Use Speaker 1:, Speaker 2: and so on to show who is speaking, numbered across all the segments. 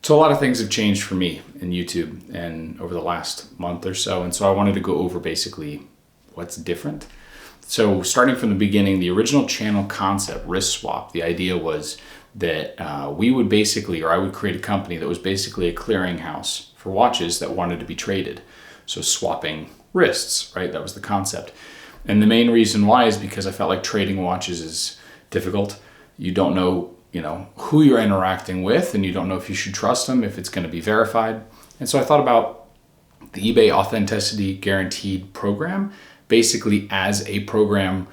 Speaker 1: So a lot of things have changed for me in YouTube and over the last month or so. And so I wanted to go over basically what's different. So starting from the beginning, the original channel concept, Wrist Swap, the idea was that we would basically, or I would create a company that was basically a clearinghouse for watches that wanted to be traded. So swapping wrists, right? That was the concept. And the main reason why is because I felt like trading watches is difficult. You don't know, who you're interacting with, and you don't know if you should trust them, if it's going to be verified. And so I thought about the eBay Authenticity Guaranteed program, basically as a program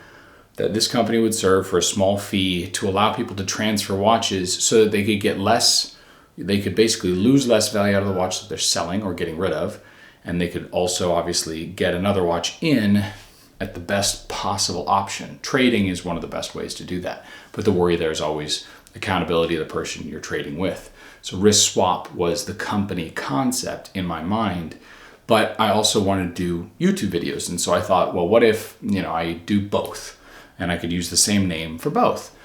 Speaker 1: that this company would serve for a small fee to allow people to transfer watches so that they could get less, they could basically lose less value out of the watch that they're selling or getting rid of. And they could also obviously get another watch in at the best possible option. Trading is one of the best ways to do that. But the worry there is always accountability of the person you're trading with. So Wrist Swap was the company concept in my mind, but I also wanted to do YouTube videos. And so I thought, well, what if, I do both and I could use the same name for both?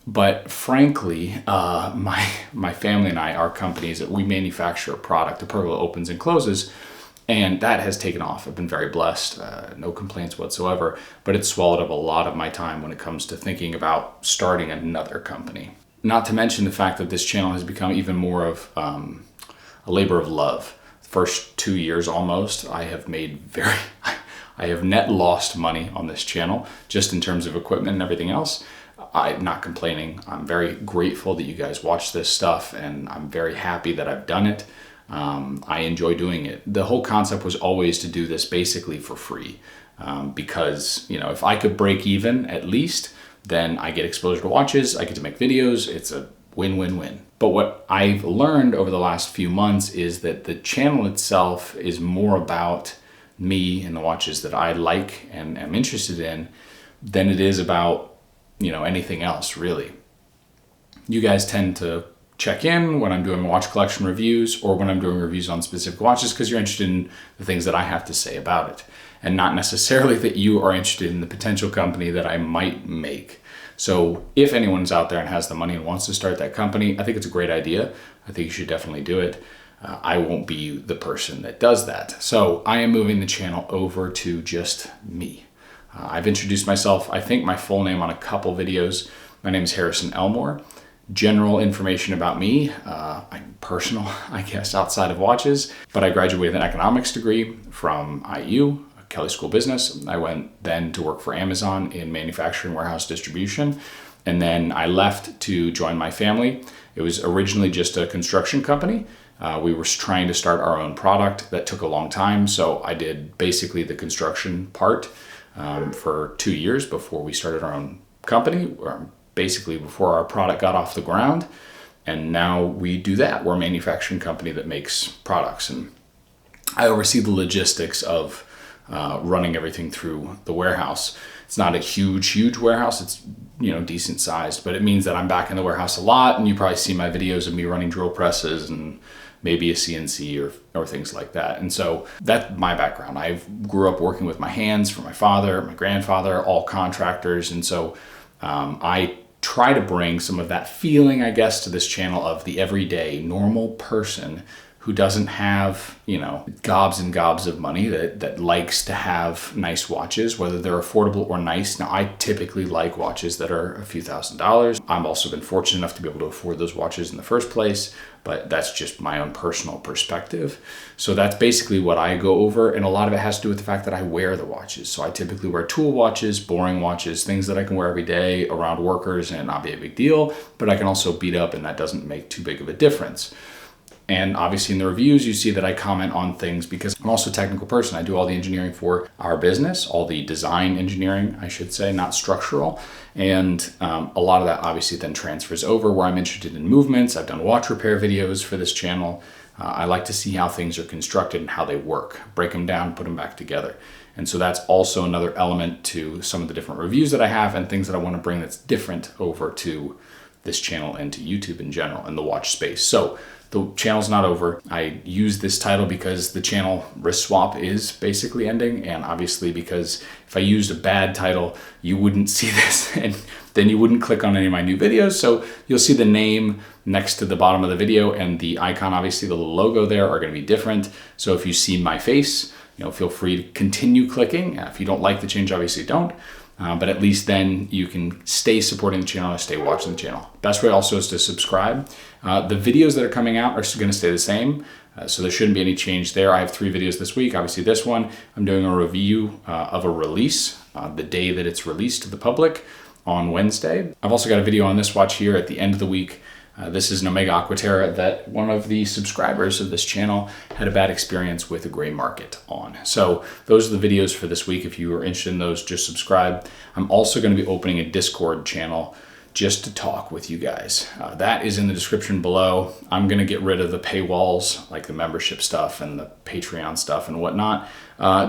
Speaker 1: But frankly, my family and I, our companies, we manufacture a product. The pergola opens and closes, and that has taken off. I've been very blessed, no complaints whatsoever, but it's swallowed up a lot of my time when it comes to thinking about starting another company. Not to mention the fact that this channel has become even more of a labor of love. The first 2 years almost, I have net lost money on this channel, just in terms of equipment and everything else. I'm not complaining. I'm very grateful that you guys watch this stuff, and I'm very happy that I've done it. I enjoy doing it. The whole concept was always to do this basically for free, because if I could break even at least, then I get exposure to watches, I get to make videos, it's a win-win-win. But what I've learned over the last few months is that the channel itself is more about me and the watches that I like and am interested in than it is about, anything else really. You guys tend to check in when I'm doing watch collection reviews or when I'm doing reviews on specific watches because you're interested in the things that I have to say about it, and not necessarily that you are interested in the potential company that I might make. So if anyone's out there and has the money and wants to start that company, I think it's a great idea. I think you should definitely do it. I won't be the person that does that. So I am moving the channel over to just me. I've introduced myself, I think my full name on a couple videos. My name is Harrison Elmore. General information about me, I'm personal, I guess, outside of watches, but I graduated with an economics degree from IU, Kelley School of Business. I went then to work for Amazon in manufacturing, warehouse distribution, and then I left to join my family. It was originally just a construction company. We were trying to start our own product. That took a long time, so I did basically the construction part for 2 years before we started our own company, basically before our product got off the ground. And now we do that. We're a manufacturing company that makes products, and I oversee the logistics of running everything through the warehouse. It's not a huge warehouse. It's decent sized, but it means that I'm back in the warehouse a lot, and you probably see my videos of me running drill presses and maybe a CNC or things like that. And so that's my background. I grew up working with my hands for my father, my grandfather, all contractors. And so I try to bring some of that feeling, I guess, to this channel of the everyday normal person who doesn't have, gobs and gobs of money that likes to have nice watches, whether they're affordable or nice. Now, I typically like watches that are a few $1,000s. I've also been fortunate enough to be able to afford those watches in the first place, but that's just my own personal perspective. So that's basically what I go over, and a lot of it has to do with the fact that I wear the watches. So I typically wear tool watches, boring watches, things that I can wear every day around workers and not be a big deal, but I can also beat up, and that doesn't make too big of a difference. And obviously in the reviews, you see that I comment on things because I'm also a technical person. I do all the engineering for our business, all the design engineering, I should say, not structural. And a lot of that obviously then transfers over where I'm interested in movements. I've done watch repair videos for this channel. I like to see how things are constructed and how they work, break them down, put them back together. And so that's also another element to some of the different reviews that I have and things that I want to bring that's different over to this channel and to YouTube in general and the watch space. So the channel's not over. I use this title because the channel Wrist Swap is basically ending, and obviously because if I used a bad title, you wouldn't see this and then you wouldn't click on any of my new videos. So you'll see the name next to the bottom of the video, and the icon, obviously the little logo there, are going to be different. So if you see my face, feel free to continue clicking. If you don't like the change, obviously don't. But at least then you can stay supporting the channel and stay watching the channel. Best way also is to subscribe. The videos that are coming out are going to stay the same. So there shouldn't be any change there. I have 3 videos this week. Obviously this one, I'm doing a review of a release the day that it's released to the public on Wednesday. I've also got a video on this watch here at the end of the week. This is an Omega Aquaterra that one of the subscribers of this channel had a bad experience with a gray market on. So those are the videos for this week. If you are interested in those, just subscribe. I'm also going to be opening a Discord channel just to talk with you guys. That is in the description below. I'm going to get rid of the paywalls, like the membership stuff and the Patreon stuff and whatnot.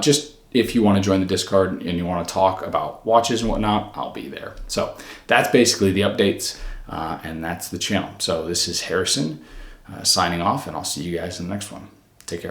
Speaker 1: Just if you want to join the Discord and you want to talk about watches and whatnot, I'll be there. So that's basically the updates. And that's the channel. So this is Harrison signing off, and I'll see you guys in the next one. Take care.